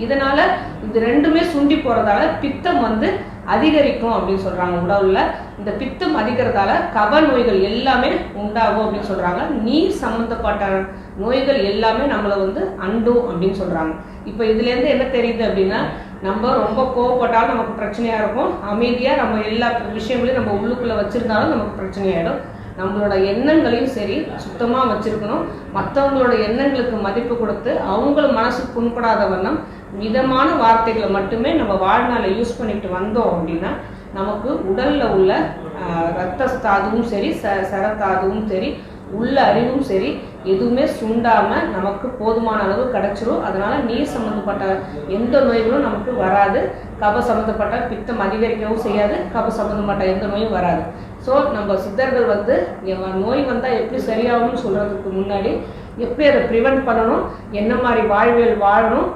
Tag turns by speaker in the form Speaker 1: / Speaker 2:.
Speaker 1: இதனால இது ரெண்டுமே சுண்டி போறதால பித்தம் அதிகரிக்கும் அப்படின்னு சொல்றாங்க. உடல்ல இந்த பித்தம் அதிகரிக்கிறதால கப நோய்கள் எல்லாமே உண்டாகும் அப்படின்னு சொல்றாங்க. நீர் சம்பந்தப்பட்ட நோய்கள் எல்லாமே நம்மளை அண்டும் அப்படின்னு சொல்றாங்க. இப்போ இதுல இருந்து என்ன தெரியுது அப்படின்னா, நம்ம ரொம்ப கோவப்பட்டாலும் நமக்கு பிரச்சனையா இருக்கும், அமைதியா நம்ம எல்லா விஷயங்களையும் நம்ம உள்ளுக்குள்ள வச்சிருந்தாலும் நமக்கு பிரச்சனையாயிடும். நம்மளோட எண்ணங்களையும் சரி சுத்தமாக வச்சிருக்கணும். மற்றவங்களோட எண்ணங்களுக்கு மதிப்பு கொடுத்து அவங்கள மனசு புண்படாத வண்ணம் மிதமான வார்த்தைகளை மட்டுமே நம்ம வாழ்நாளை யூஸ் பண்ணிட்டு வந்தோம் அப்படின்னா நமக்கு உடல்ல உள்ள ரத்தத்தாதுவும் சரி சரத்தாதுவும் சரி உள்ள அறிவும் சரி எதுவுமே சுண்டாம நமக்கு போதுமான அளவு கிடைச்சிரும். அதனால நீர் சம்பந்தப்பட்ட எந்த நோய்களும் நமக்கு வராது. கப சம்பந்தப்பட்ட பித்தம் அதிகரிக்கவும் செய்யாது, கப சம்பந்தப்பட்ட எந்த நோயும் வராது. ஸோ நம்ம சித்தர்கள் நோய் வந்தால் எப்படி சரியாகும்னு சொல்றதுக்கு முன்னாடி எப்படி அதை ப்ரிவென்ட் பண்ணணும், என்ன மாதிரி வாழ்வியல் வாழணும்,